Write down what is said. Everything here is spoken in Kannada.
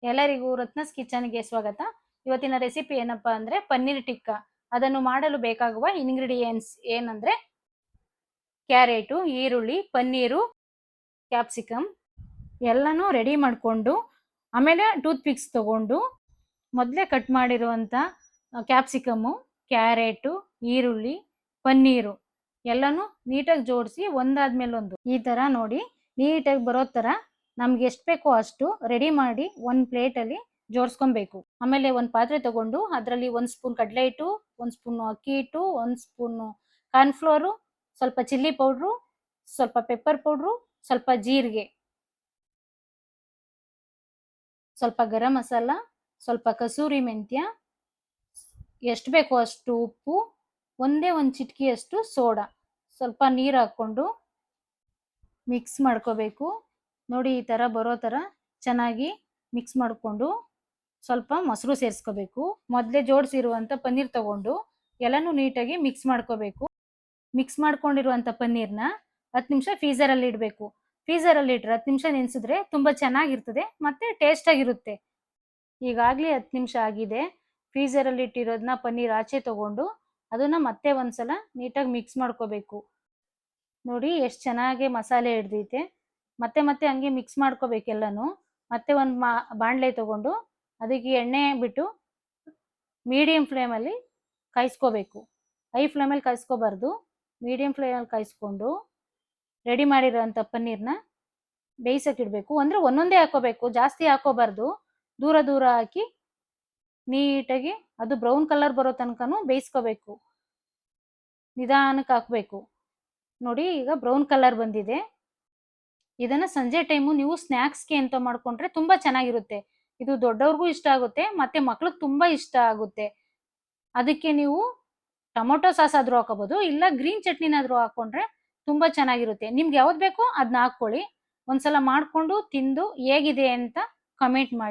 ಎಲ್ಲರಿಗೂ ರತ್ನಸ್ ಕಿಚನ್ಗೆ ಸ್ವಾಗತ. ಇವತ್ತಿನ ರೆಸಿಪಿ ಏನಪ್ಪಾ ಅಂದ್ರೆ ಪನ್ನೀರ್ ಟಿಕ್ಕಾ. ಅದನ್ನು ಮಾಡಲು ಬೇಕಾಗುವ ಇಂಗ್ರೀಡಿಯೆಂಟ್ಸ್ ಏನಂದ್ರೆ ಕ್ಯಾರೆಟು, ಈರುಳ್ಳಿ, ಪನ್ನೀರು, ಕ್ಯಾಪ್ಸಿಕಮ್ ಎಲ್ಲನೂ ರೆಡಿ ಮಾಡಿಕೊಂಡು ಆಮೇಲೆ ಟೂತ್ ಪಿಕ್ಸ್ ತಗೊಂಡು ಮೊದಲೇ ಕಟ್ ಮಾಡಿರುವಂಥ ಕ್ಯಾಪ್ಸಿಕಮ್ಮು, ಕ್ಯಾರೆಟು, ಈರುಳ್ಳಿ, ಪನ್ನೀರು ಎಲ್ಲನೂ ನೀಟಾಗಿ ಜೋಡಿಸಿ ಒಂದಾದ್ಮೇಲೆ ಒಂದು ಈ ಥರ ನೋಡಿ ನೀಟಾಗಿ ಬರೋ ಥರ ನಮ್ಗೆ ಎಷ್ಟು ಬೇಕೋ ಅಷ್ಟು ರೆಡಿ ಮಾಡಿ ಒಂದು ಪ್ಲೇಟಲ್ಲಿ ಜೋಡಿಸ್ಕೊಬೇಕು. ಆಮೇಲೆ ಒಂದು ಪಾತ್ರೆ ತಗೊಂಡು ಅದರಲ್ಲಿ 1 ಸ್ಪೂನ್ ಕಡಲೆ ಹಿಟ್ಟು, 1 ಸ್ಪೂನ್ ಅಕ್ಕಿ ಹಿಟ್ಟು, 1 ಸ್ಪೂನ್ ಕಾರ್ನ್ಫ್ಲೋರು, ಸ್ವಲ್ಪ ಚಿಲ್ಲಿ ಪೌಡ್ರು, ಸ್ವಲ್ಪ ಪೆಪ್ಪರ್ ಪೌಡ್ರು, ಸ್ವಲ್ಪ ಜೀರಿಗೆ, ಸ್ವಲ್ಪ ಗರಂ ಮಸಾಲ, ಸ್ವಲ್ಪ ಕಸೂರಿ ಮೆಂತ್ಯ, ಎಷ್ಟು ಬೇಕೋ ಅಷ್ಟು ಉಪ್ಪು, ಒಂದೇ ಒಂದು ಚಿಟಿಕೆಯಷ್ಟು ಸೋಡಾ, ಸ್ವಲ್ಪ ನೀರು ಹಾಕ್ಕೊಂಡು ಮಿಕ್ಸ್ ಮಾಡ್ಕೋಬೇಕು. ನೋಡಿ ಈ ಥರ ಬರೋ ಥರ ಚೆನ್ನಾಗಿ ಮಿಕ್ಸ್ ಮಾಡಿಕೊಂಡು ಸ್ವಲ್ಪ ಮೊಸರು ಸೇರಿಸ್ಕೋಬೇಕು. ಮೊದಲೇ ಜೋಡಿಸಿರುವಂಥ ಪನ್ನೀರ್ ತಗೊಂಡು ಎಲ್ಲನೂ ನೀಟಾಗಿ ಮಿಕ್ಸ್ ಮಾಡ್ಕೋಬೇಕು. ಮಿಕ್ಸ್ ಮಾಡ್ಕೊಂಡಿರುವಂಥ ಪನ್ನೀರ್ನ 10 ನಿಮಿಷ ಫ್ರೀಸರಲ್ಲಿ ಇಡಬೇಕು. ಫ್ರೀಸರಲ್ಲಿ ಇಟ್ಟರೆ 10 ನಿಮಿಷ ನೆನೆಸಿದ್ರೆ ತುಂಬ ಚೆನ್ನಾಗಿರ್ತದೆ ಮತ್ತು ಟೇಸ್ಟಾಗಿರುತ್ತೆ. ಈಗಾಗಲೇ 10 ನಿಮಿಷ ಆಗಿದೆ. ಫ್ರೀಸರಲ್ಲಿ ಇಟ್ಟಿರೋದನ್ನ ಪನ್ನೀರ್ ಆಚೆ ತಗೊಂಡು ಅದನ್ನು ಮತ್ತೆ ಒಂದ್ಸಲ ನೀಟಾಗಿ ಮಿಕ್ಸ್ ಮಾಡ್ಕೋಬೇಕು. ನೋಡಿ ಎಷ್ಟು ಚೆನ್ನಾಗಿ ಮಸಾಲೆ ಹಿಡ್ದೈತೆ. ಮತ್ತೆ ಹಂಗೆ ಮಿಕ್ಸ್ ಮಾಡ್ಕೋಬೇಕೆಲ್ಲನೂ. ಮತ್ತೆ ಒಂದು ಬಾಣಲೆ ತಗೊಂಡು ಅದಕ್ಕೆ ಎಣ್ಣೆ ಬಿಟ್ಟು ಮೀಡಿಯಂ ಫ್ಲೇಮಲ್ಲಿ ಕಾಯಿಸ್ಕೋಬೇಕು. ಹೈ ಫ್ಲೇಮಲ್ಲಿ ಕಾಯಿಸ್ಕೋಬಾರ್ದು, ಮೀಡಿಯಂ ಫ್ಲೇಮಲ್ಲಿ ಕಾಯಿಸ್ಕೊಂಡು ರೆಡಿ ಮಾಡಿರೋಂಥ ಪನ್ನೀರ್ನ ಬೇಯಿಸೋಕ್ಕಿಡಬೇಕು. ಅಂದರೆ ಒಂದೊಂದೇ ಹಾಕೋಬೇಕು, ಜಾಸ್ತಿ ಹಾಕೋಬಾರ್ದು. ದೂರ ದೂರ ಹಾಕಿ ನೀಟಾಗಿ ಅದು ಬ್ರೌನ್ ಕಲರ್ ಬರೋ ತನಕನೂ ಬೇಯಿಸ್ಕೋಬೇಕು. ನಿಧಾನಕ್ಕೆ ಹಾಕಬೇಕು. ನೋಡಿ ಈಗ ಬ್ರೌನ್ ಕಲರ್ ಬಂದಿದೆ. ಇದನ್ನು ಸಂಜೆ ಟೈಮು ನೀವು ಸ್ನ್ಯಾಕ್ಸ್ಗೆ ಅಂತ ಮಾಡಿಕೊಂಡ್ರೆ ತುಂಬ ಚೆನ್ನಾಗಿರುತ್ತೆ. ಇದು ದೊಡ್ಡವ್ರಿಗೂ ಇಷ್ಟ ಆಗುತ್ತೆ ಮತ್ತು ಮಕ್ಳಿಗೆ ತುಂಬ ಇಷ್ಟ ಆಗುತ್ತೆ. ಅದಕ್ಕೆ ನೀವು ಟೊಮೊಟೊ ಸಾಸ್ ಆದರೂ ಹಾಕೋಬೋದು, ಇಲ್ಲ ಗ್ರೀನ್ ಚಟ್ನಿನಾದರೂ ಹಾಕ್ಕೊಂಡ್ರೆ ತುಂಬ ಚೆನ್ನಾಗಿರುತ್ತೆ. ನಿಮ್ಗೆ ಯಾವ್ದು ಬೇಕೋ ಅದನ್ನ ಹಾಕ್ಕೊಳ್ಳಿ. ಒಂದ್ಸಲ ಮಾಡಿಕೊಂಡು ತಿಂದು ಹೇಗಿದೆ ಅಂತ ಕಮೆಂಟ್ ಮಾಡಿ.